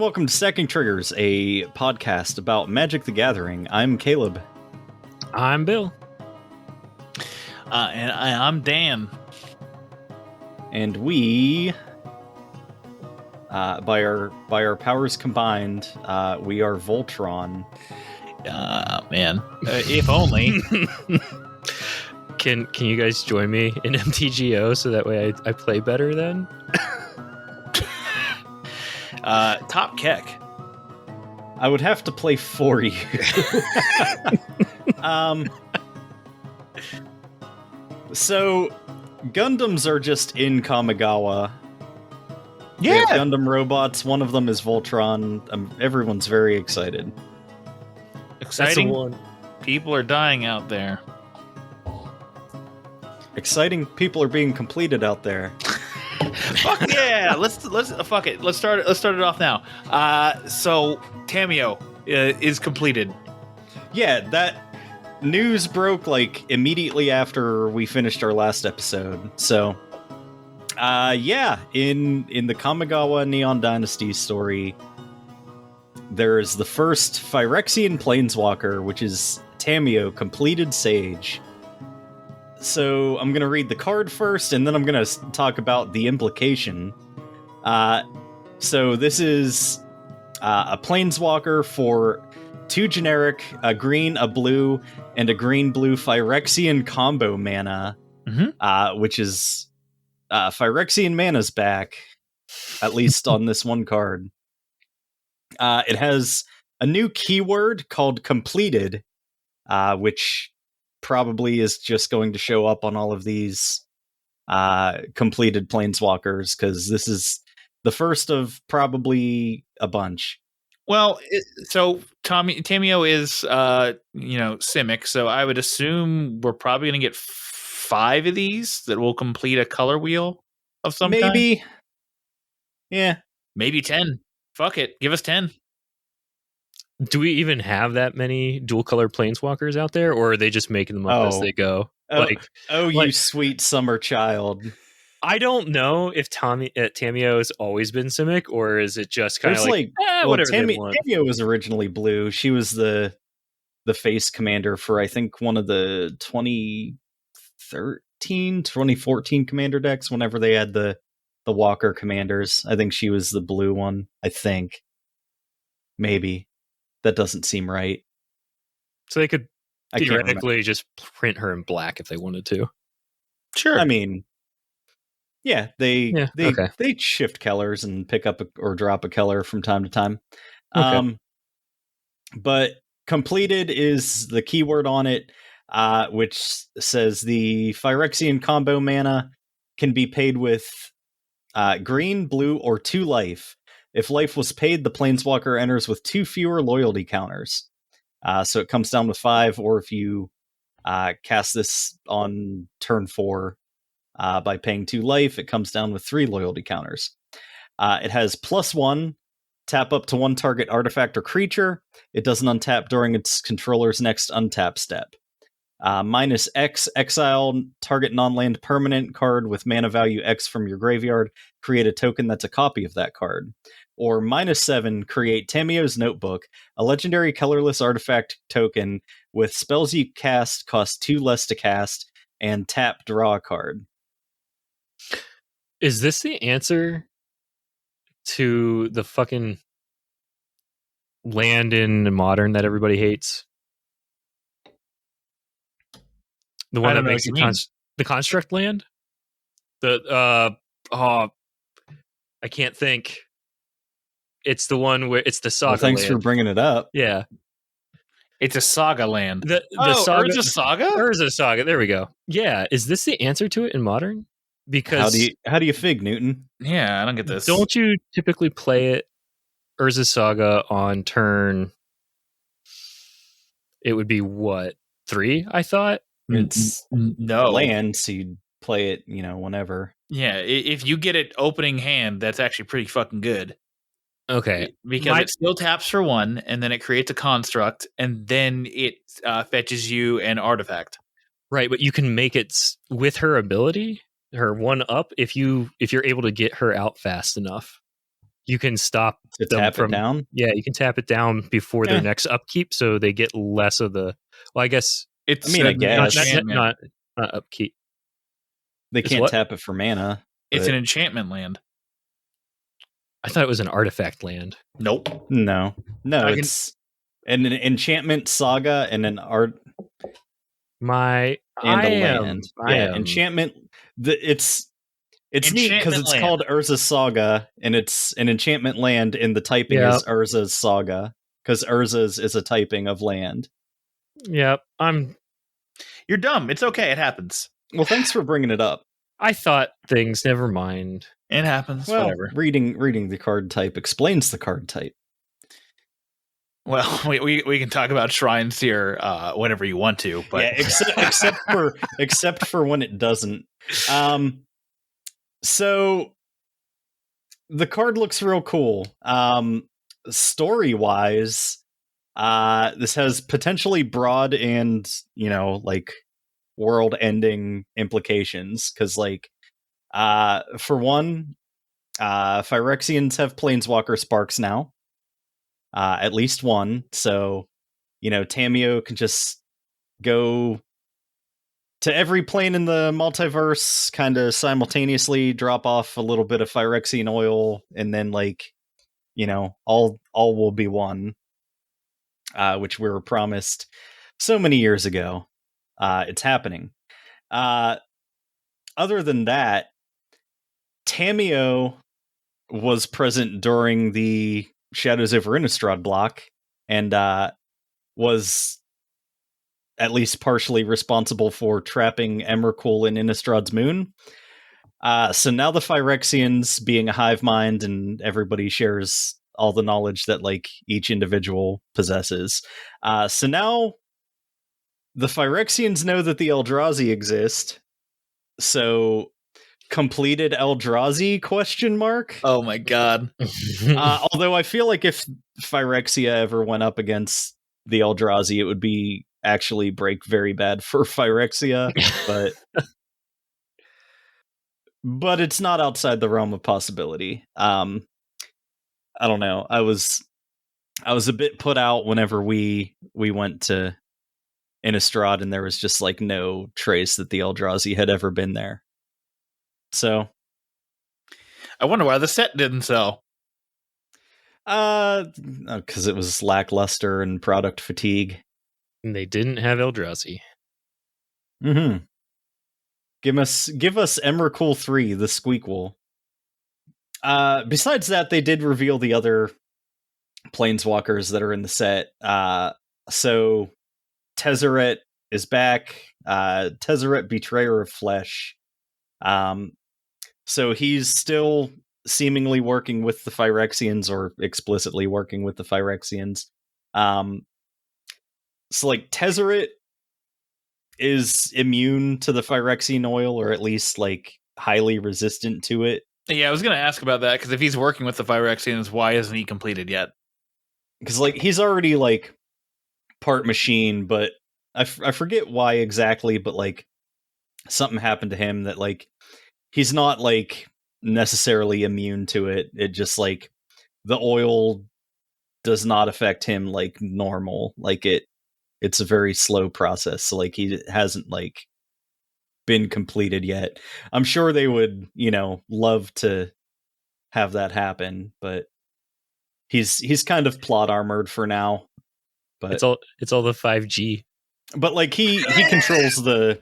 welcome to Stacking Triggers, a podcast about Magic the Gathering. I'm Caleb. I'm Bill. And I'm Dan. And we, by our powers combined, we are Voltron. Man, if only. Can you guys join me in MTGO so that way I play better then? Top Keck. I would have to play for you. So, Gundams are just in Kamigawa. Yeah. We have Gundam robots. One of them is Voltron. Everyone's very excited. Exciting. That's the one. People are dying out there. Exciting people are being completed out there. Fuck yeah! Let's fuck it. Let's start it off now. So Tamio is completed. Yeah, that news broke like immediately after we finished our last episode. So, yeah, in the Kamigawa Neon Dynasty story, there's the first Phyrexian Planeswalker, which is Tamio, completed Sage. So I'm going to read the card first, and then I'm going to talk about the implication. So this is a Planeswalker for 2 generic, a green, a blue, and a green-blue Phyrexian combo mana, which is Phyrexian mana's back, at least on this one card. It has a new keyword called completed, which probably is just going to show up on all of these completed planeswalkers, because this is the first of probably a bunch. Well, so Tamio is Simic, so I would assume we're probably going to get 5 of these that will complete a color wheel of some kind. Maybe. Yeah. Maybe 10. Fuck it. Give us 10. Do we even have that many dual color planeswalkers out there, or are they just making them up as they go? You sweet summer child. I don't know if Tamio has always been Simic, or is it just kind of whatever they want. Tamio was originally blue. She was the face commander for, I think, one of the 2014 commander decks, whenever they had the Walker commanders. I think she was the blue one, I think. Maybe. That doesn't seem right. So they could theoretically just print her in black if they wanted to. Sure. I mean, yeah, they okay. shift colors and pick up or drop a color from time to time. Okay. But completed is the keyword on it, which says the Phyrexian combo mana can be paid with green, blue, or 2 life. If life was paid, the Planeswalker enters with 2 fewer loyalty counters. So it comes down with 5, or if you cast this on turn 4 by paying 2 life, it comes down with 3 loyalty counters. It has +1, tap up to 1 target artifact or creature. It doesn't untap during its controller's next untap step. -X, exile target non-land permanent card with mana value X from your graveyard. Create a token that's a copy of that card. Or -7, create Tamio's Notebook, a legendary colorless artifact token with spells you cast cost 2 less to cast, and tap, draw a card. Is this the answer to the fucking land in Modern that everybody hates? The one that makes the construct land? I can't think. It's the one where it's the saga. Well, thanks land. for bringing it up. Yeah. It's a saga land. The saga, Urza Saga? Urza Saga. There we go. Yeah. Is this the answer to it in Modern? Because how do you fig, Newton? Yeah, I don't get this. Don't you typically play it Urza Saga on turn? It would be what, 3? I thought it's no land, so you'd play it, whenever. Yeah, if you get it opening hand, that's actually pretty fucking good. Okay, because it still taps for 1, and then it creates a construct, and then it fetches you an artifact. Right, but you can make it with her ability, her 1-up, if you're able to get her out fast enough. you can stop to them tap from it down. Yeah, you can tap it down before their next upkeep, so they get less of the. Well, I guess It's I guess not upkeep. They can't tap it for mana. It's an enchantment land. I thought it was an artifact land. Nope. No, it's an enchantment saga and an art. And a land. Enchantment. It's neat because it's called Urza's Saga, and it's an enchantment land, and the typing is Urza's Saga, because Urza's is a typing of land. Yep, You're dumb. It's okay. It happens. Well, thanks for bringing it up. I thought things. Never mind. It happens. Well, whatever. Reading the card type explains the card type. Well, we can talk about shrines here whenever you want to, but except for when it doesn't. So the card looks real cool. Story wise, this has potentially broad and world ending implications because for one, Phyrexians have Planeswalker Sparks now. At least one, so Tamio can just go to every plane in the multiverse, kind of simultaneously drop off a little bit of Phyrexian oil, and then all will be one, which we were promised so many years ago. It's happening. Other than that, Tamio was present during the Shadows over Innistrad block, and was at least partially responsible for trapping Emrakul in Innistrad's moon. So now the Phyrexians, being a hive mind, and everybody shares all the knowledge that each individual possesses. So now the Phyrexians know that the Eldrazi exist. So completed Eldrazi ? Oh my god. Although I feel like if Phyrexia ever went up against the Eldrazi, it would be actually break very bad for Phyrexia, but it's not outside the realm of possibility. I don't know. I was a bit put out whenever we went to Innistrad and there was just no trace that the Eldrazi had ever been there. So I wonder why the set didn't sell. Because it was lackluster and product fatigue. And they didn't have Eldrazi. Mm-hmm. Give us Emrakul 3, the Squeakquel. Besides that, they did reveal the other planeswalkers that are in the set. So Tezzeret is back. Tezzeret, Betrayer of Flesh. So he's still seemingly working with the Phyrexians, or explicitly working with the Phyrexians. So Tezzeret is immune to the Phyrexian oil, or at least highly resistant to it. Yeah, I was going to ask about that, because if he's working with the Phyrexians, why isn't he completed yet? Because he's already part machine, but I forget why exactly, but something happened to him that he's not necessarily immune to it. It just the oil does not affect him normal. It's a very slow process. So he hasn't been completed yet. I'm sure they would, love to have that happen, but he's kind of plot armored for now. But it's all the 5G. But he controls the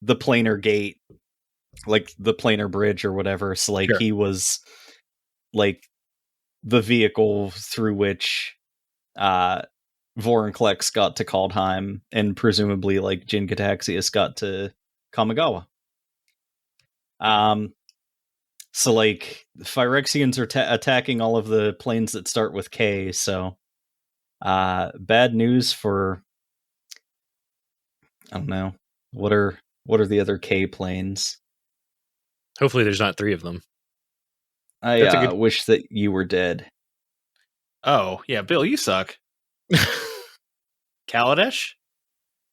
planar gate, the planar bridge or whatever. So sure. He was the vehicle through which Vorinclex got to Kaldheim, and presumably Jin Gataxias got to Kamigawa. So Phyrexians are attacking all of the planes that start with K, so bad news for, I don't know, what are the other K planes? Hopefully there's not 3 of them. I wish that you were dead. Oh, yeah, Bill, you suck. Kaladesh?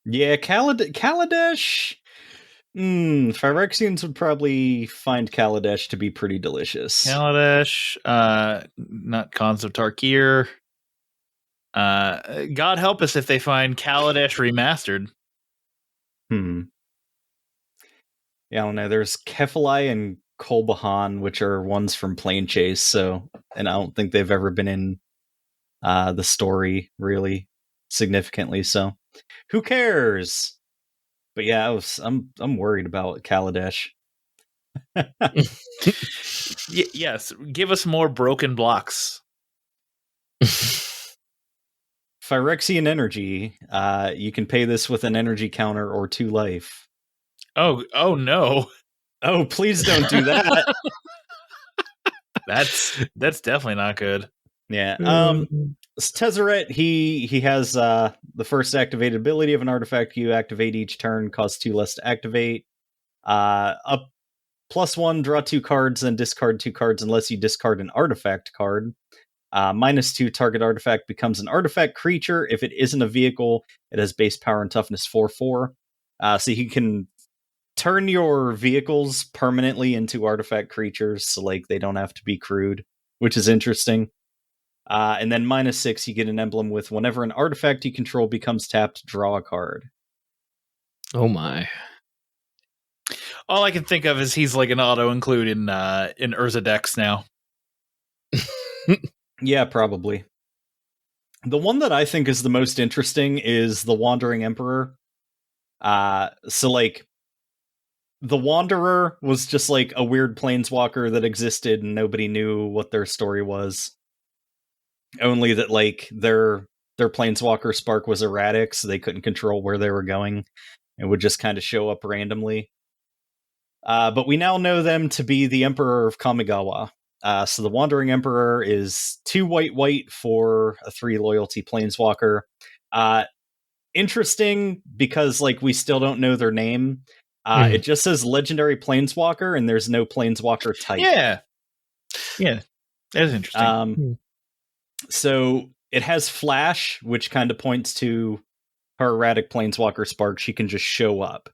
Yeah, Kaladesh. Phyrexians would probably find Kaladesh to be pretty delicious. Kaladesh, not Khans of Tarkir. God help us if they find Kaladesh remastered. Yeah, I don't know. There's Kefalai and Kolbahan, which are ones from Plane Chase, and I don't think they've ever been in the story really significantly, so who cares? But yeah, I'm worried about Kaladesh. Yes, give us more broken blocks. Phyrexian energy. You can pay this with an energy counter or 2 life. Oh no! Oh, please don't do that. That's definitely not good. Yeah. Tezzeret, he has the first activated ability of an artifact you activate each turn, costs 2 less to activate. Up +1, draw 2 cards, then discard 2 cards unless you discard an artifact card. -2, target artifact becomes an artifact creature. If it isn't a vehicle, it has base power and toughness 4/4. So you can turn your vehicles permanently into artifact creatures, so like they don't have to be crewed, which is interesting. And then -6, you get an emblem with whenever an artifact you control becomes tapped, draw a card. Oh my. All I can think of is he's like an auto include in Urza decks now. Yeah, probably. The one that I think is the most interesting is the Wandering Emperor. So like the Wanderer was just like a weird planeswalker that existed and nobody knew what their story was. Only that like their planeswalker spark was erratic, so they couldn't control where they were going and would just kind of show up randomly. But we now know them to be the Emperor of Kamigawa. So the Wandering Emperor is 2 white for a 3 loyalty planeswalker. Interesting because like we still don't know their name. It just says legendary planeswalker and there's no planeswalker type. Yeah, that is interesting. So it has flash, which kind of points to her erratic planeswalker spark. She can just show up.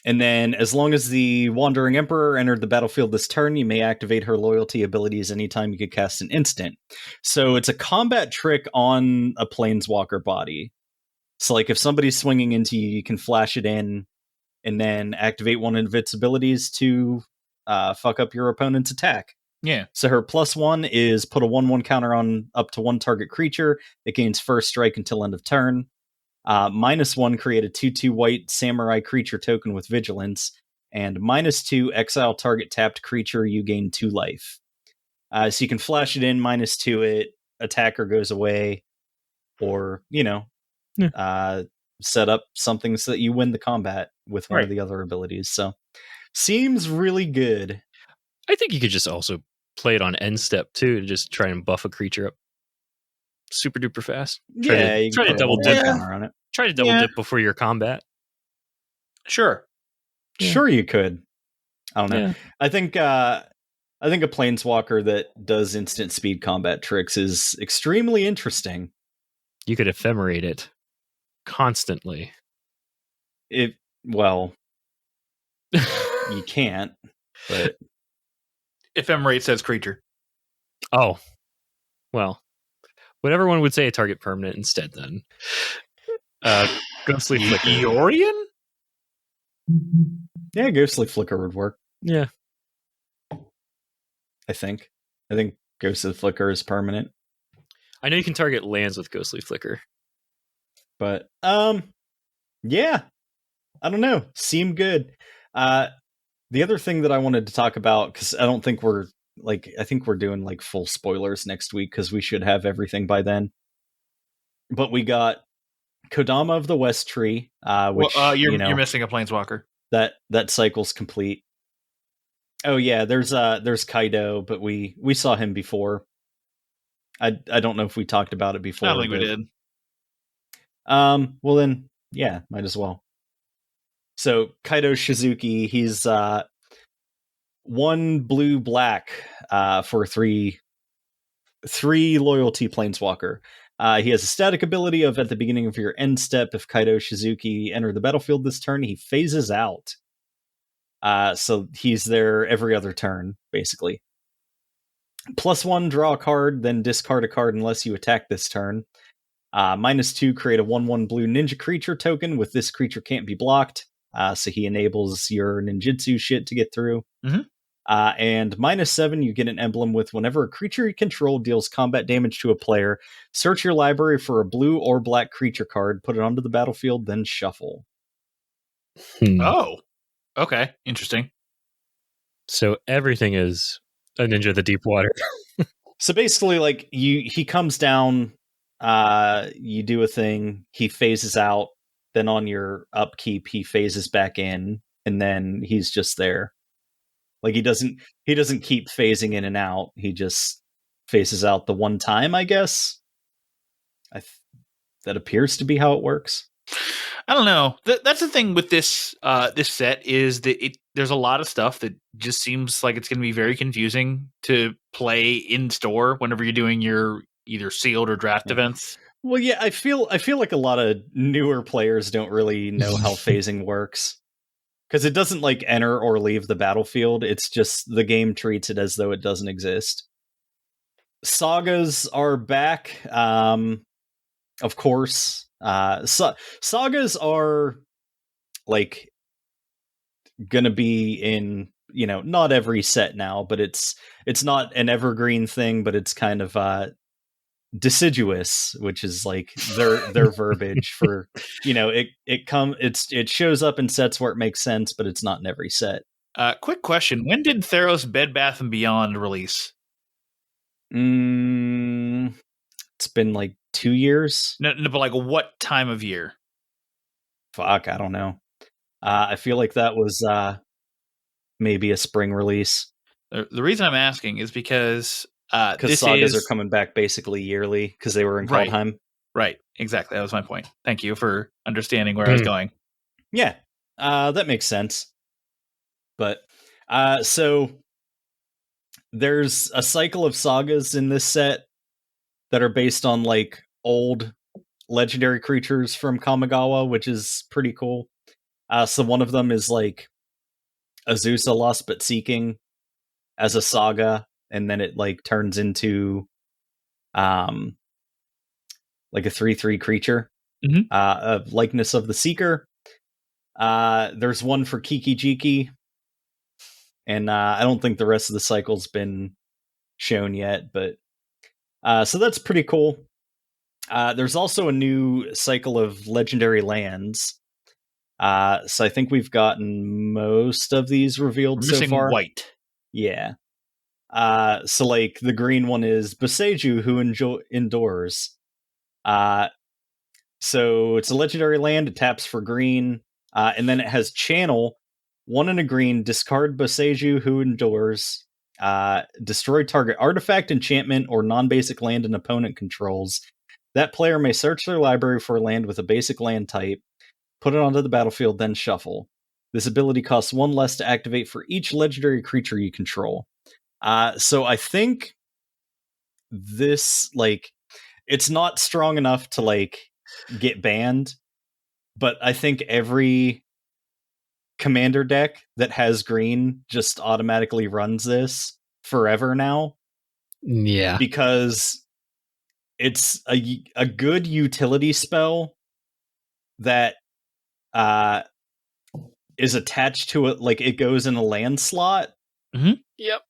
And then, as long as the Wandering Emperor entered the battlefield this turn, you may activate her loyalty abilities anytime you could cast an instant. So it's a combat trick on a planeswalker body. So like if somebody's swinging into you, you can flash it in and then activate one of its abilities to fuck up your opponent's attack. Yeah. So her +1 is put a 1/1 counter on up to 1 target creature. It gains first strike until end of turn. -1, create a 2/2 white samurai creature token with vigilance. And -2, exile target tapped creature, you gain 2 life. So you can flash it in, -2 it, attacker goes away, or, set up something so that you win the combat with one of the other abilities. So seems really good. I think you could just also play it on end step too to just try and buff a creature up super duper fast. Try to double dip on it. Try to double dip before your combat. Sure you could. I don't know. Yeah. I think a planeswalker that does instant speed combat tricks is extremely interesting. You could ephemerate it constantly. You can't, but ephemerate says creature. Oh, well, whatever one would say a target permanent instead then. Ghostly Flicker. Eorian? Yeah, Ghostly Flicker would work. Yeah. I think Ghostly Flicker is permanent. I know you can target lands with Ghostly Flicker. But, yeah. I don't know. Seemed good. The other thing that I wanted to talk about, because I don't think I think we're doing like full spoilers next week, because we should have everything by then. But we got Kodama of the West Tree, which you're missing a planeswalker. That cycle's complete. Oh yeah, there's Kaido, but we saw him before. I don't know if we talked about it before. I don't think we did. Well then, yeah, might as well. So Kaido Suzuki, he's 1 blue-black for 3 loyalty planeswalker. He has a static ability of at the beginning of your end step, if Kaido Suzuki enter the battlefield this turn, he phases out. So he's there every other turn, basically. +1, draw a card, then discard a card unless you attack this turn. -2, create a 1/1 blue ninja creature token. With this creature can't be blocked. So he enables your ninjutsu shit to get through. Mm-hmm. And -7, you get an emblem with whenever a creature you control deals combat damage to a player, search your library for a blue or black creature card, put it onto the battlefield, then shuffle. Oh, okay. Interesting. So everything is a Ninja of the Deep Water. So basically, like, he comes down, you do a thing, he phases out, then on your upkeep, he phases back in, and then he's just there. Like, he doesn't keep phasing in and out. He just phases out the one time, I guess. That appears to be how it works. I don't know. That's the thing with this this set is that there's a lot of stuff that just seems like it's going to be very confusing to play in store whenever you're doing your either sealed or draft events. Well, yeah, I feel like a lot of newer players don't really know how phasing works. Because it doesn't, like, enter or leave the battlefield. It's just the game treats it as though it doesn't exist. Sagas are back, of course. Sagas are, like, gonna be in, not every set now, but it's not an evergreen thing, but it's kind of deciduous, which is like their verbiage for, it shows up in sets where it makes sense, but it's not in every set. Quick question: when did Theros Bed Bath and Beyond release? It's been like 2 years. No, but like what time of year? Fuck, I don't know. I feel like that was maybe a spring release. The reason I'm asking is because sagas are coming back basically yearly because they were in Kaldheim. Right, exactly. That was my point. Thank you for understanding where I was going. Yeah, that makes sense. But so there's a cycle of sagas in this set that are based on, like, old legendary creatures from Kamigawa, which is pretty cool. So one of them is, like, Azusa Lost But Seeking as a saga, and then it, like, turns into like a 3/3 creature. A Likeness of the Seeker. There's one for Kiki Jiki, and I don't think the rest of the cycle's been shown yet, but so that's pretty cool. There's also a new cycle of legendary lands. So I think we've gotten most of these revealed so far. White. Yeah. So, like, the green one is Boseiju, who endures. So it's a legendary land. It taps for green, and then it has channel. 1 and a green. Discard Boseiju, who endures. Destroy target artifact, enchantment, or non-basic land an opponent controls. That player may search their library for a land with a basic land type, put it onto the battlefield, then shuffle. This ability costs 1 less to activate for each legendary creature you control. So I think this, like, it's not strong enough to, like, get banned, but I think every commander deck that has green just automatically runs this forever now. Yeah. Because it's a good utility spell that is attached to it, like, it goes in a land slot. Yep.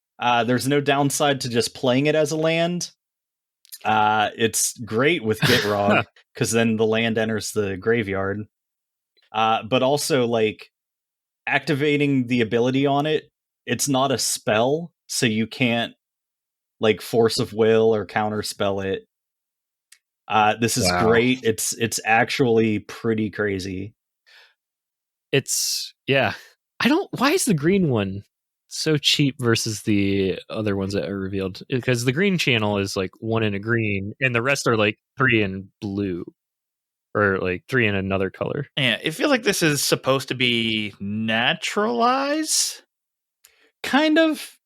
There's no downside to just playing it as a land. It's great with Gitrog, because then the land enters the graveyard. But also, like, activating the ability on it, it's not a spell, so you can't, like, Force of Will or counterspell it. This is great. It's actually pretty crazy. Yeah. Why is the green one so cheap versus the other ones that are revealed? Because the green channel is like 1 in a green, and the rest are like 3 in blue, or like 3 in another color. Yeah, it feels like this is supposed to be naturalize. Kind of.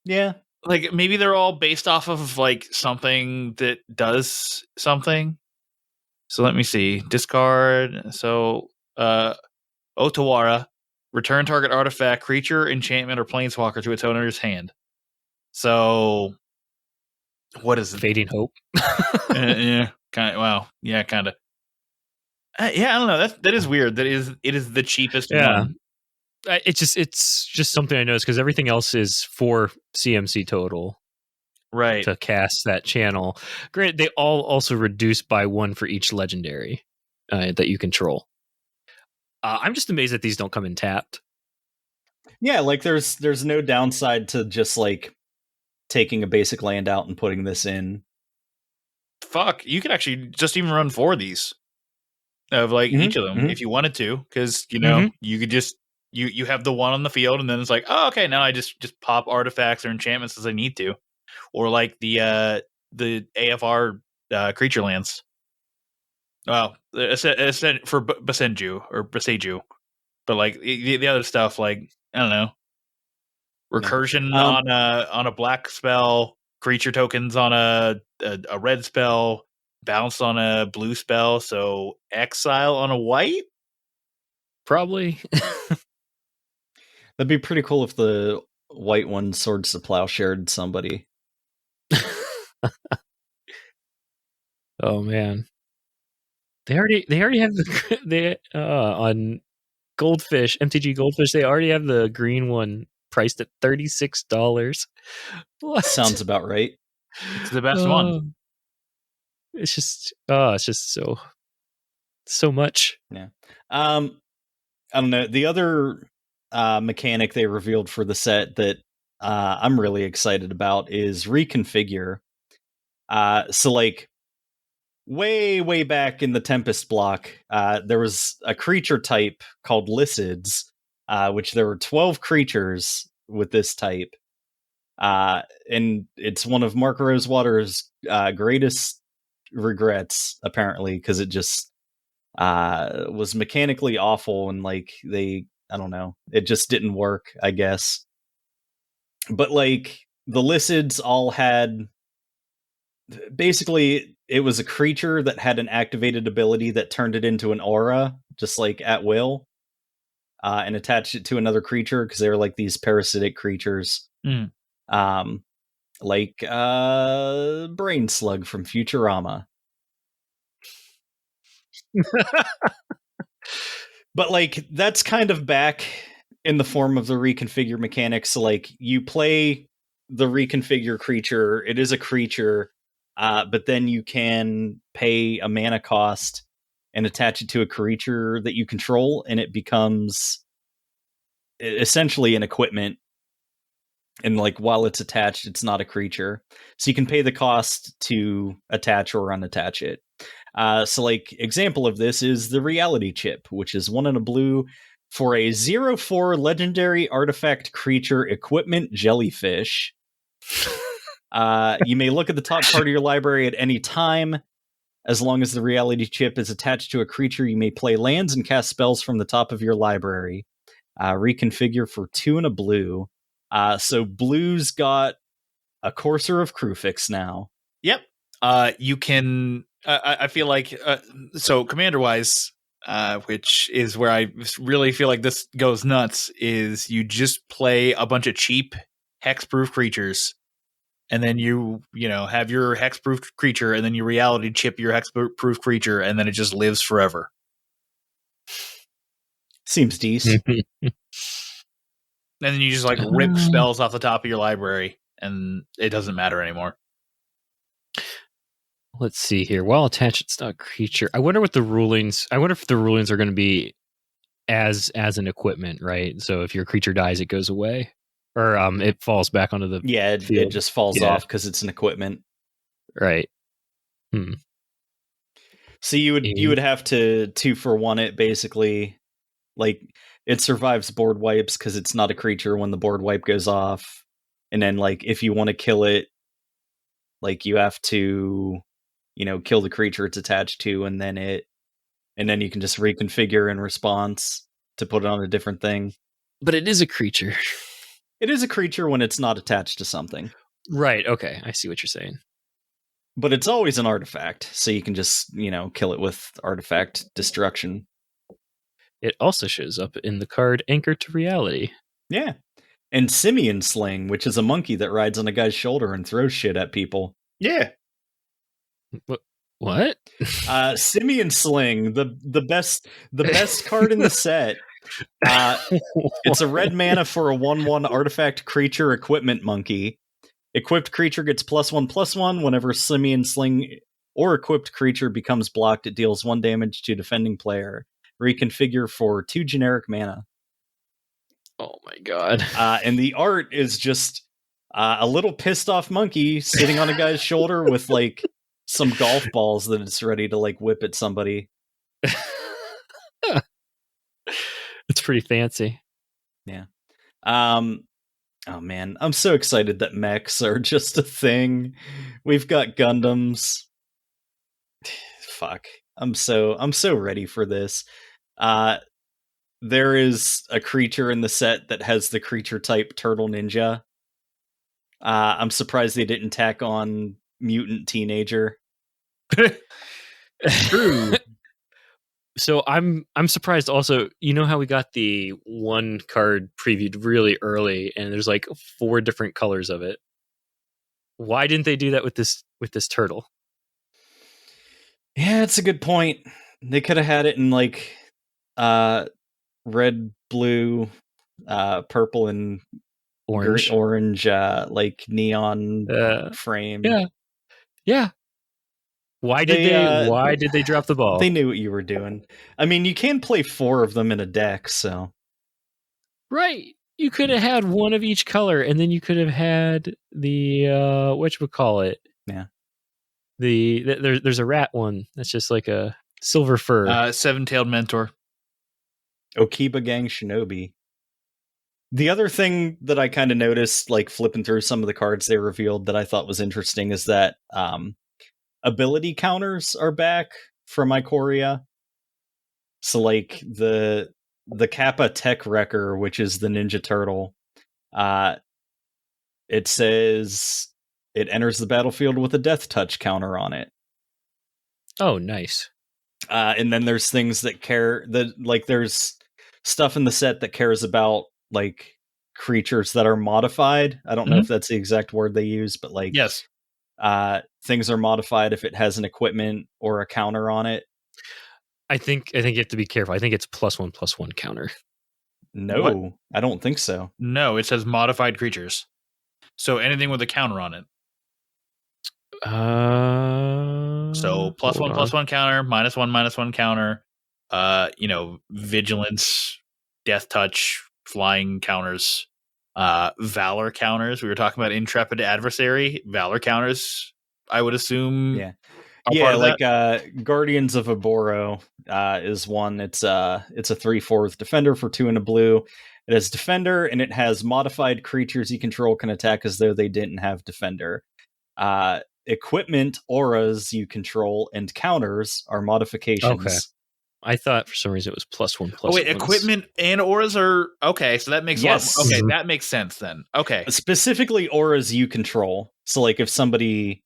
Yeah. like maybe they're all based off of like something that does something. So let me see. Discard. So Otawara. Return target artifact, creature, enchantment, or planeswalker to its owner's hand. So what is it? Fading Hope. Yeah, kind of. Wow. Yeah, kind of. Yeah, I don't know. That is weird. It is the cheapest Yeah. one. It's just something I noticed because everything else is 4 CMC total Right. to cast that channel. Great. They all also reduce by 1 for each legendary that you control. I'm just amazed that these don't come in tapped. Yeah, like there's no downside to just like taking a basic land out and putting this in. Fuck, you could actually just even run 4 of these of like each of them if you wanted to, because you could just you have the one on the field, and then it's like, oh, okay, now I just pop artifacts or enchantments as I need to, or like the AFR creature lands. Well, for Basenju or Baseju, but like the other stuff, like I don't know, recursion on a black spell, creature tokens on a red spell, bounce on a blue spell, so exile on a white. Probably. That'd be pretty cool if the white one Swords to Plowshared somebody. Oh man. They already have on Goldfish, MTG Goldfish, they already have the green one priced at $36. What? Sounds about right. It's the best one. It's just so much. Yeah. I don't know. The other mechanic they revealed for the set that I'm really excited about is Reconfigure. So like way back in the Tempest block, there was a creature type called Lycids, which there were 12 creatures with this type. And it's one of Mark Rosewater's greatest regrets, apparently, because it just was mechanically awful, and like I don't know, it just didn't work, I guess. But like the Lycids all had, basically it was a creature that had an activated ability that turned it into an aura, just like at will, and attached it to another creature, because they were like these parasitic creatures. Like Brain Slug from Futurama. But like that's kind of back in the form of the reconfigure mechanics. So like you play the reconfigure creature, it is a creature, but then you can pay a mana cost and attach it to a creature that you control, and it becomes essentially an equipment. And like while it's attached, it's not a creature, so you can pay the cost to attach or unattach it. So like example of this is the Reality Chip, which is 1 and a blue for a 0/4 legendary artifact creature equipment jellyfish. You may look at the top part of your library at any time. As long as the Reality Chip is attached to a creature, you may play lands and cast spells from the top of your library. Reconfigure for 2 and a blue. So blue's got a Courser of Crufix now. Yep. You can. I feel like so commander wise, which is where I really feel like this goes nuts. Is you just play a bunch of cheap hexproof creatures, and then you have your hexproof creature, and then you Reality Chip your hexproof creature, and then it just lives forever. Seems decent. And then you just like rip spells off the top of your library, and it doesn't matter anymore. Let's see here. While attached, it's not a creature. I wonder if the rulings are going to be as an equipment, right? So if your creature dies, it goes away, or it falls back onto the it just falls off because it's an equipment, right? So you would have to 2-for-1 it, basically. Like it survives board wipes because it's not a creature when the board wipe goes off, and then like if you want to kill it, like you have to kill the creature it's attached to, and then you can just reconfigure in response to put it on a different thing. But it is a creature. It is a creature when it's not attached to something. Right. Okay. I see what you're saying. But it's always an artifact, so you can just, kill it with artifact destruction. It also shows up in the card Anchor to Reality. Yeah. And Simeon Sling, which is a monkey that rides on a guy's shoulder and throws shit at people. Yeah. What? Simeon Sling, the best card in the set. It's a red mana for a 1/1 artifact creature equipment monkey. Equipped creature gets +1/+1 whenever Simeon Sling or equipped creature becomes blocked. It deals 1 damage to defending player. Reconfigure for 2 generic mana. Oh my god. And the art is just a little pissed off monkey sitting on a guy's shoulder with like some golf balls that it's ready to like whip at somebody. It's pretty fancy. Yeah. Oh man, I'm so excited that mechs are just a thing. We've got Gundams. Fuck. I'm so ready for this. There is a creature in the set that has the creature type Turtle Ninja. I'm surprised they didn't tack on Mutant Teenager. True. So I'm surprised also, you know how we got the one card previewed really early and there's like 4 different colors of it. Why didn't they do that with this turtle? Yeah, it's a good point. They could have had it in like red, blue, purple, and orange like neon frame. Yeah. Why did they drop the ball? They knew what you were doing. I mean, you can play 4 of them in a deck, so. Right. You could have had one of each color, and then you could have had the whatchamacallit. Yeah. There's a rat one that's just like a silver fur. 7-tailed mentor. Okiba Gang Shinobi. The other thing that I kind of noticed, like flipping through some of the cards they revealed that I thought was interesting is that ability counters are back from Ikoria. So like the Kappa Tech Wrecker, which is the Ninja Turtle, it says it enters the battlefield with a death touch counter on it. Oh, nice. And then there's things that there's stuff in the set that cares about like creatures that are modified. I don't know if that's the exact word they use, but like yes. Things are modified if it has an equipment or a counter on it. I think you have to be careful. I think it's +1/+1 counter. No, what? I don't think so. No, it says modified creatures. So anything with a counter on it. So +1/+1 counter, -1/-1 counter. Vigilance, death touch, flying counters, valor counters. We were talking about intrepid adversary. Valor counters, I would assume. Yeah. Yeah, like Guardians of Aboro is one. It's a 3/4 with defender for 2 and a blue. It has defender and it has modified creatures you control can attack as though they didn't have defender. Equipment, auras you control, and counters are modifications. Okay. I thought for some reason it was +1/+1. Oh wait, equipment and auras are okay. So that makes that makes sense then. Okay, specifically auras you control. So like if somebody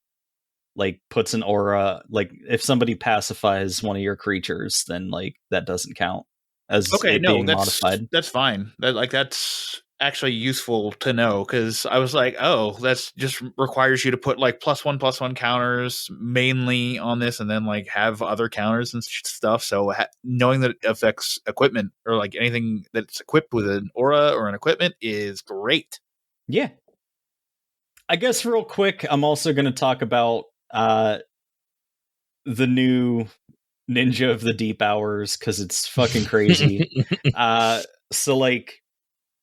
like puts an aura, like if somebody pacifies one of your creatures, then like that doesn't count as being modified. That's fine. That's actually useful to know because I was like, oh, that's just requires you to put like +1/+1 counters mainly on this, and then like have other counters and stuff. So knowing that it affects equipment or like anything that's equipped with an aura or an equipment is great. Yeah. I guess real quick, I'm also going to talk about the new Ninja of the Deep Hours because it's fucking crazy. So like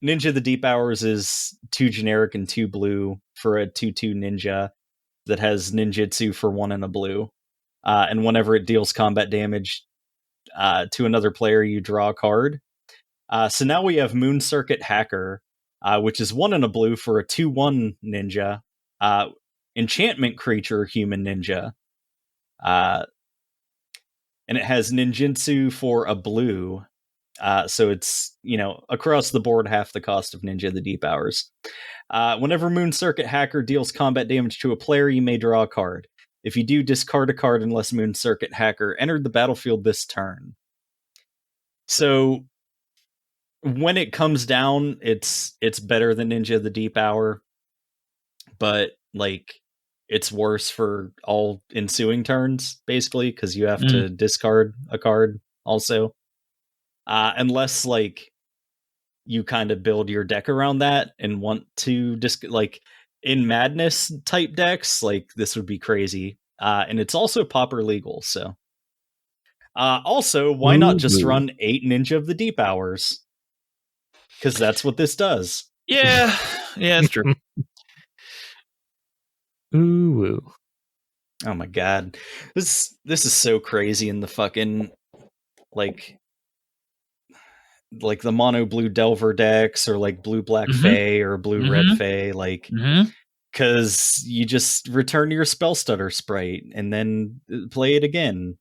Ninja of the Deep Hours is 2 generic and 2 blue for a 2/2 ninja that has ninjutsu for 1 and a blue. And whenever it deals combat damage to another player, you draw a card. So now we have Moon Circuit Hacker, which is 1 and a blue for a 2/1 ninja. Enchantment creature human ninja. And it has ninjutsu for a blue. So it's, across the board half the cost of Ninja of the Deep Hours. Whenever Moon Circuit Hacker deals combat damage to a player, you may draw a card. If you do, discard a card unless Moon Circuit Hacker entered the battlefield this turn. So when it comes down, it's better than Ninja of the Deep Hour, but it's worse for all ensuing turns, basically, because you have to discard a card also. Unless you kind of build your deck around that and want to in Madness type decks, this would be crazy. And it's also Pauper legal, so. Also, why not just run 8 Ninja of the Deep Hours? Because that's what this does. Yeah, it's true. Ooh. Oh my god. This is so crazy in the fucking the mono blue Delver decks, or blue black Fae or blue red Fae, because you just return your Spell Stutter Sprite and then play it again.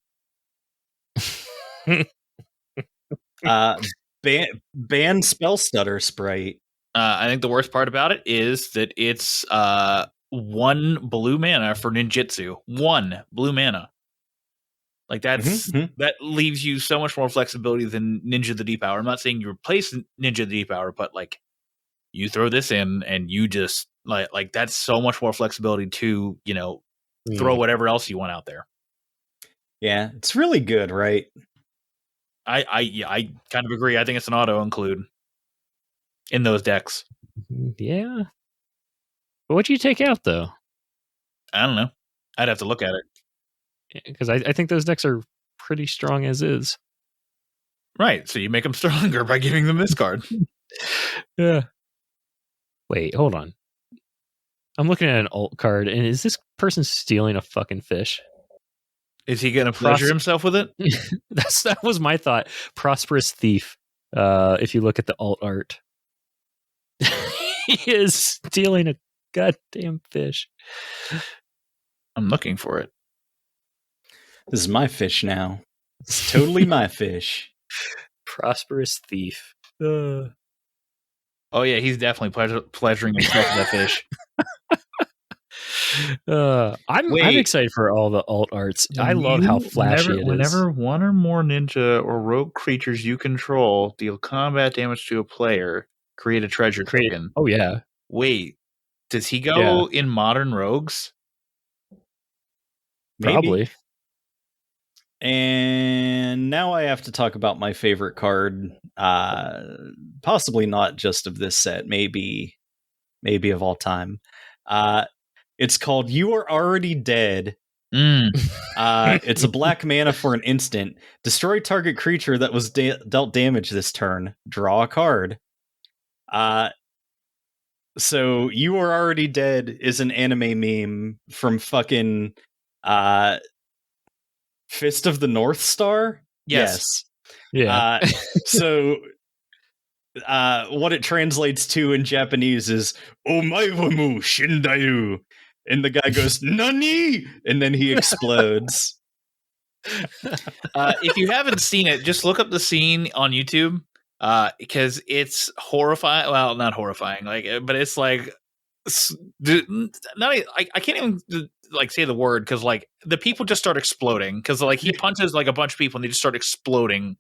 Ban Spell Stutter Sprite. I think the worst part about it is that it's 1 blue mana for ninjutsu. 1 blue mana. That leaves you so much more flexibility than Ninja the Deep Hour. I'm not saying you replace Ninja the Deep Hour, but you throw this in and you just that's so much more flexibility to, throw whatever else you want out there. Yeah, it's really good, right? I kind of agree. I think it's an auto include in those decks. Yeah. But what do you take out though? I don't know. I'd have to look at it. Because I think those decks are pretty strong as is. Right. So you make them stronger by giving them this card. Yeah. Wait, hold on. I'm looking at an alt card, and is this person stealing a fucking fish? Is he going to pleasure himself with it? That was my thought. Prosperous Thief. If you look at the alt art. He is stealing a goddamn fish. I'm looking for it. This is my fish now. It's totally my fish. Prosperous Thief. Oh yeah, he's definitely pleasuring himself with that fish. I'm excited for all the alt arts. I love how flashy it is. Whenever 1 or more ninja or rogue creatures you control deal combat damage to a player, create a treasure token. Oh yeah. Wait, does he go in modern rogues? Maybe. Probably. And now I have to talk about my favorite card, possibly not just of this set, maybe of all time. It's called You Are Already Dead. It's a black mana for an instant. Destroy target creature that was dealt damage this turn. Draw a card. So You Are Already Dead is an anime meme from fucking Fist of the North Star? Yes. Yeah. So what it translates to in Japanese is Omaiwamu Shindayu. And the guy goes, Nani? And then he explodes. If you haven't seen it, just look up the scene on YouTube. Because it's horrifying. Well, not horrifying, but it's I can't even say the word, because the people just start exploding, because he punches a bunch of people and they just start exploding.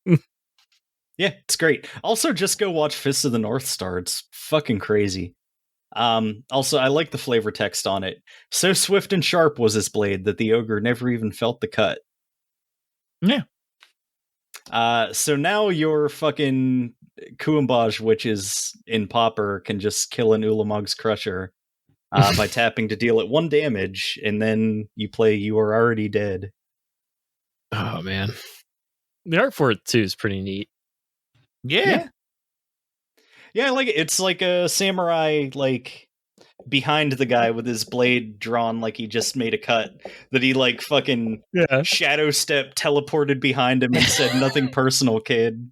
Yeah, it's great. Also, just go watch Fist of the North Star. It's fucking crazy. Also, I like the flavor text on it. So swift and sharp was his blade that the ogre never even felt the cut. Yeah. So now your fucking Kuumbaj witches in Pauper can just kill an Ulamog's Crusher by tapping to deal it 1 damage, and then you play You Are Already Dead. Oh man, the art for it too is pretty neat. Yeah, I like it. It's like a samurai behind the guy with his blade drawn like he just made a cut, that he fucking shadow step teleported behind him and said, nothing personal, kid.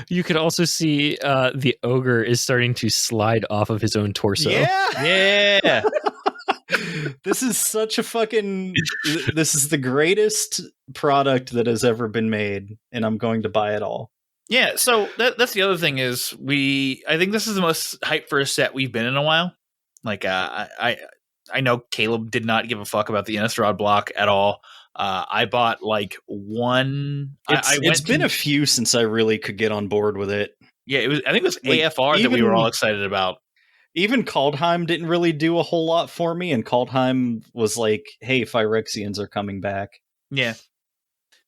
You could also see the ogre is starting to slide off of his own torso. Yeah. This is such a fucking. This is the greatest product that has ever been made, and I'm going to buy it all. Yeah, so that's the other thing is I think this is the most hype for a set we've been in a while. Like I know Caleb did not give a fuck about the Innistrad block at all. I bought like one. It's been a few since I really could get on board with it. Yeah, I think it was Like, AFR that we were all excited about. Even Kaldheim didn't really do a whole lot for me, and Kaldheim was like, "Hey, Phyrexians are coming back." Yeah,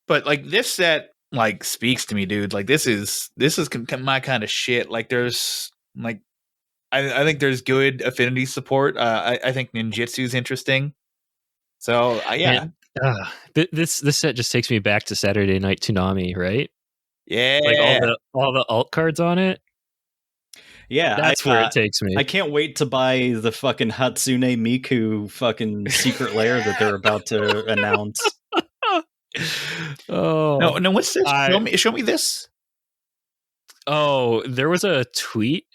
but like this set, like speaks to me, dude. Like this is my kind of shit. Like there's like, I think there's good affinity support. I think ninjutsu is interesting. So yeah, this set just takes me back to Saturday Night Toonami, right? Yeah, like all the alt cards on it. Yeah, that's where it takes me. I can't wait to buy the fucking Hatsune Miku fucking secret lair that they're about to announce. Oh no! What's this? Show me this. Oh, there was a tweet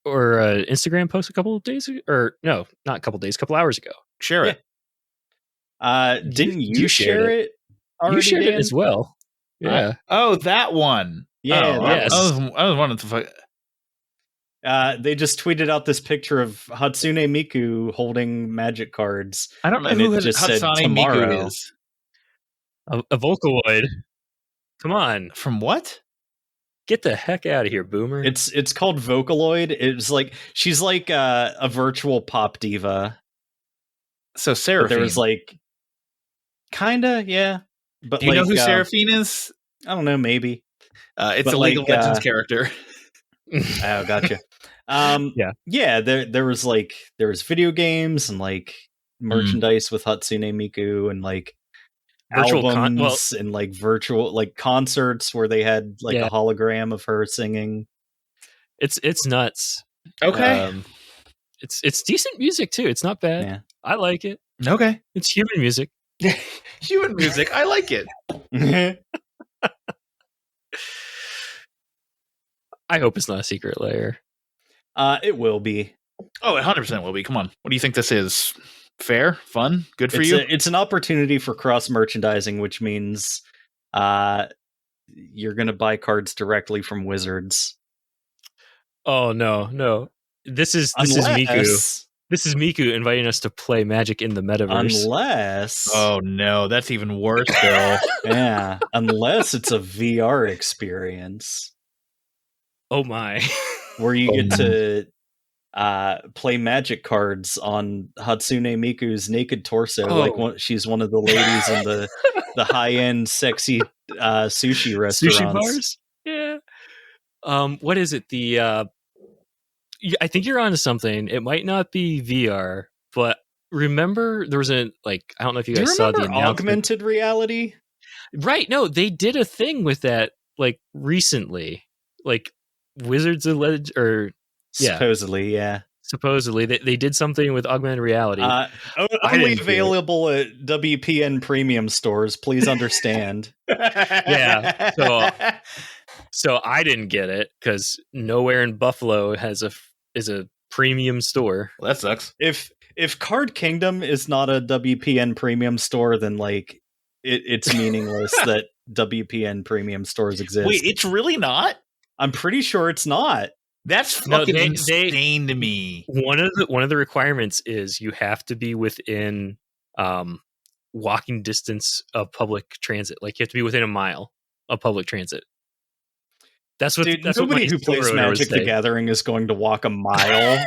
or an Instagram post a couple of days ago, or no, not a couple of days, a couple hours ago. Share it. Didn't you share it? You shared it as well. Yeah. That one. Yeah. Yes. I was wondering the fuck. They just tweeted out this picture of Hatsune Miku holding magic cards. I don't know who it just said tomorrow. Miku is. A Vocaloid. Come on. From what? Get the heck out of here, Boomer. It's called Vocaloid. It's like she's like a virtual pop diva. So Seraphine. There was like kinda, yeah. But do you know who Seraphine is? I don't know, maybe. It's a League of Legends character. Oh, gotcha. Yeah. There was video games and like merchandise with Hatsune Miku and like virtual albums and like virtual like concerts where they had like a hologram of her singing. It's nuts. Okay. It's decent music too. It's not bad. Yeah. I like it. Okay. It's human music. Human music. I like it. I hope it's not a secret lair. It will be. Oh, it 100% will be. Come on. What do you think this is? Fair? Fun? Good for you? It's an opportunity for cross-merchandising, which means you're going to buy cards directly from Wizards. Oh, no. This is Miku. This is Miku inviting us to play Magic in the metaverse. Unless... Oh, no. That's even worse, Bill. Yeah. Unless it's a VR experience. Oh, my. Where you get to play Magic cards on Hatsune Miku's naked torso. Like she's one of the ladies in the high-end sexy sushi restaurants. Sushi bars? Yeah. What is it? I think you're onto something. It might not be VR, but remember there was I don't know if you guys saw the announcement. Augmented reality? Right. No, they did a thing with that like recently. Like Wizards of Legend supposedly, yeah. Supposedly, they did something with augmented reality. Only available at WPN premium stores. Please understand. Yeah. So I didn't get it because nowhere in Buffalo is a premium store. Well, that sucks. If Card Kingdom is not a WPN premium store, then like it's meaningless that WPN premium stores exist. Wait, it's really not? I'm pretty sure it's not. That's fucking insane to me. One of the requirements is you have to be within walking distance of public transit. Like you have to be within a mile of public transit. That's what. Dude, that's nobody what who plays Magic the Gathering is going to walk a mile.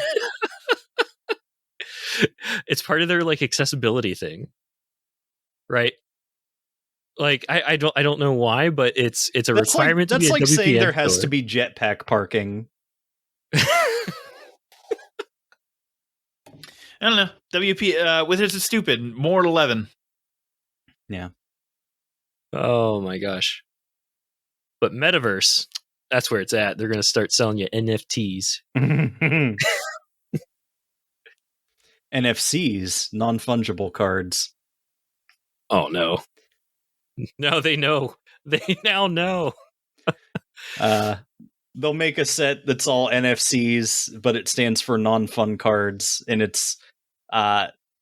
It's part of their like accessibility thing, right? Like I don't know why, but it's a requirement. That's to be like saying there store. has to be jetpack parking. I don't know. WP Wizards is stupid. More 11. Yeah. Oh my gosh. But Metaverse, that's where it's at. They're going to start selling you NFTs. NFCs, non-fungible cards. Oh no. No, they know. They now know. They'll make a set that's all NFCs, but it stands for non-fun cards, and it's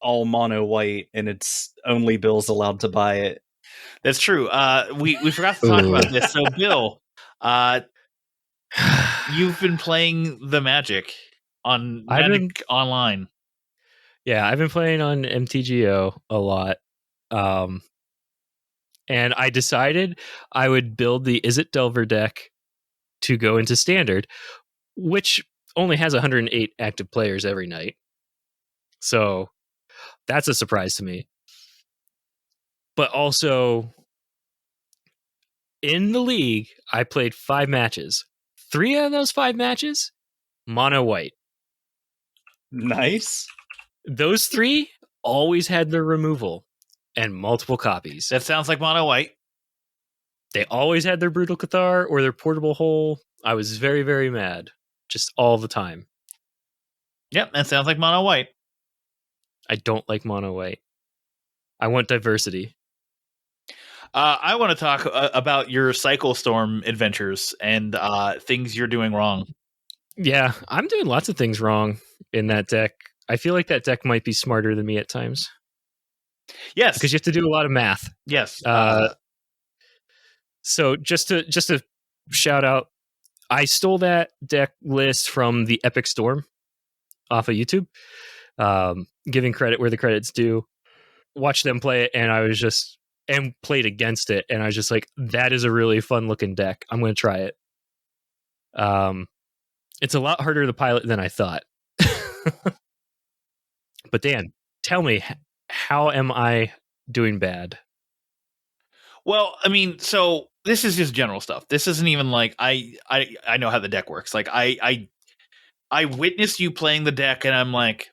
all mono white, and it's only Bill's allowed to buy it. That's true. We forgot to talk about this. So, Bill, you've been playing the Magic on Magic Online. Yeah, I've been playing on MTGO a lot. And I decided I would build the Is It Delver deck to go into Standard, which only has 108 active players every night. So that's a surprise to me. But also, in the league, I played 5 matches. 3 out of those 5 matches, mono white. Nice. Those 3 always had their removal and multiple copies. That sounds like mono white. They always had their Brutal Cathar or their Portable Hole. I was very, very mad. Just all the time. Yep, that sounds like mono white. I don't like mono white. I want diversity. I want to talk about your Cycle Storm adventures and things you're doing wrong. Yeah, I'm doing lots of things wrong in that deck. I feel like that deck might be smarter than me at times. Yes, because you have to do a lot of math. Yes. So just to shout out, I stole that deck list from the Epic Storm off of YouTube. Giving credit where the credit's due. Watched them play it, and I was just and played against it, and I was just like, that is a really fun looking deck. I'm going to try it. It's a lot harder to pilot than I thought. But Dan, tell me, how am I doing bad? Well, I mean, so this is just general stuff. This isn't even like I know how the deck works. Like I witnessed you playing the deck, and I'm like,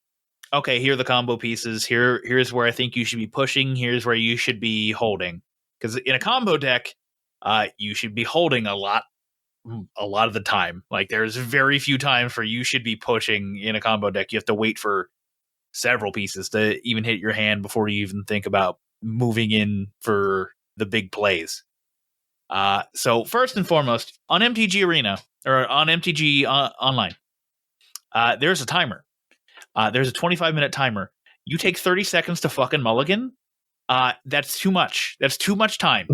okay, here are the combo pieces. Here's where I think you should be pushing. Here's where you should be holding. Because in a combo deck, you should be holding a lot of the time. Like there's very few times where you should be pushing in a combo deck. You have to wait for several pieces to even hit your hand before you even think about moving in for the big plays. So first and foremost, on MTG Arena or on MTG Online, there's a timer. There's a 25-minute timer. You take 30 seconds to fucking mulligan. That's too much. That's too much time.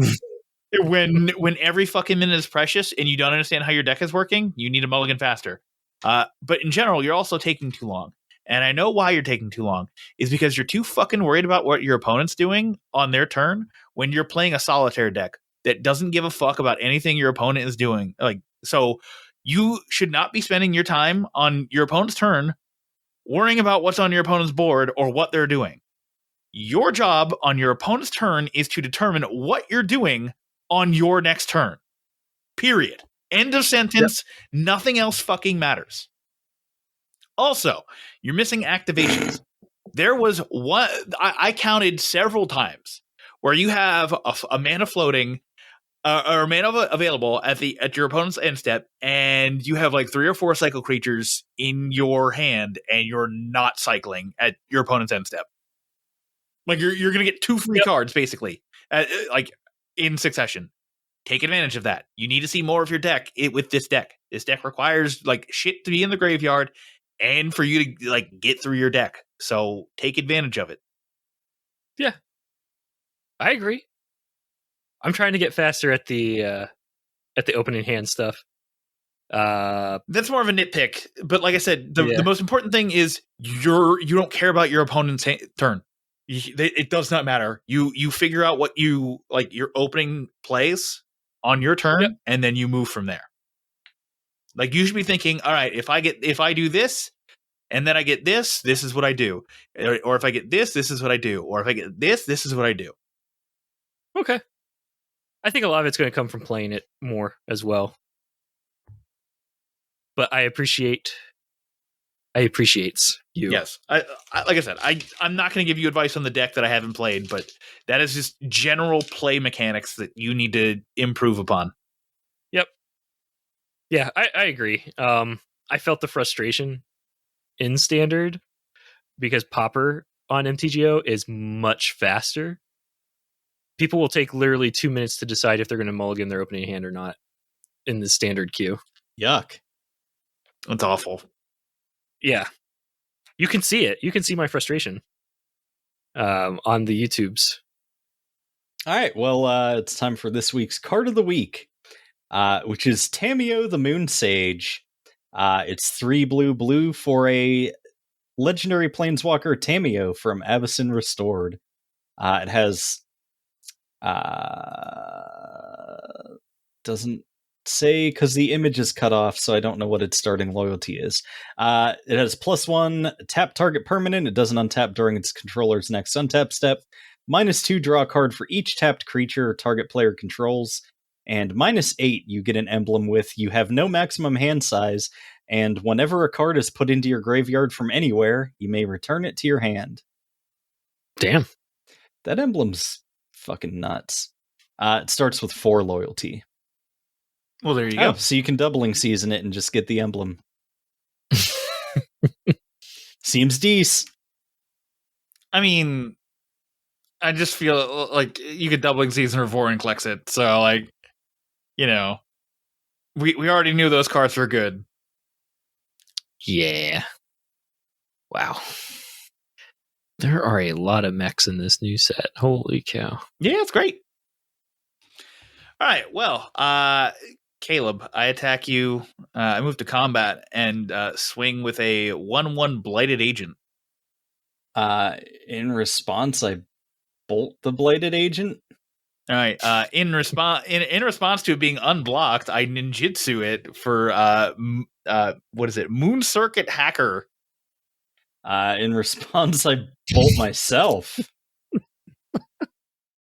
When every fucking minute is precious and you don't understand how your deck is working, you need a mulligan faster. But in general, you're also taking too long. And I know why you're taking too long is because you're too fucking worried about what your opponent's doing on their turn when you're playing a solitaire deck that doesn't give a fuck about anything your opponent is doing. Like, so you should not be spending your time on your opponent's turn worrying about what's on your opponent's board or what they're doing. Your job on your opponent's turn is to determine what you're doing on your next turn. Period. End of sentence. Yep. Nothing else fucking matters. Also, you're missing activations. There was one, I counted several times where you have a mana floating or mana available at your opponent's end step, and you have like 3 or 4 cycle creatures in your hand, and you're not cycling at your opponent's end step. Like you're gonna get 2 free cards basically, like in succession. Take advantage of that. You need to see more of your deck with this deck. This deck requires like shit to be in the graveyard and for you to like get through your deck. So take advantage of it. Yeah, I agree. I'm trying to get faster at the opening hand stuff. That's more of a nitpick, but like I said, the most important thing is you don't care about your opponent's turn. It does not matter. You figure out what you like your opening plays on your turn, and then you move from there. Like you should be thinking, all right, if I do this, and then I get this is what I do. Or if I get this is what I do. Or if I get this is what I do. Okay. I think a lot of it's going to come from playing it more as well. But I appreciates you. Yes. I like I said, I'm not going to give you advice on the deck that I haven't played, but that is just general play mechanics that you need to improve upon. Yep. Yeah, I agree. I felt the frustration in Standard because Pauper on MTGO is much faster. People will take literally 2 minutes to decide if they're going to mulligan their opening hand or not in the Standard queue. Yuck. That's awful. Yeah. You can see it. You can see my frustration. on the YouTubes. All right, well, it's time for this week's card of the week, which is Tamio the Moon Sage. It's 3 blue for a legendary planeswalker Tamio from Avacyn Restored. It has doesn't say because the image is cut off, so I don't know what its starting loyalty is. It has +1 tap target permanent. It doesn't untap during its controller's next untap step. -2 draw a card for each tapped creature target player controls. And -8 you get an emblem with you have no maximum hand size, and whenever a card is put into your graveyard from anywhere, you may return it to your hand. Damn. That emblem's fucking nuts. It starts with 4 loyalty. Well, there you go. So you can doubling season it and just get the emblem. Seems decent. I mean, I just feel like you could doubling season or 4 and collects it. So, like, you know, we already knew those cards were good. Yeah. Wow. There are a lot of mechs in this new set. Holy cow. Yeah, it's great. All right. Well, Caleb, I attack you. I move to combat and swing with a 1/1 Blighted Agent. In response, I bolt the Blighted Agent. All right. In response to it being unblocked, I ninjutsu it for what is it? Moon Circuit Hacker. In response, I bolt myself.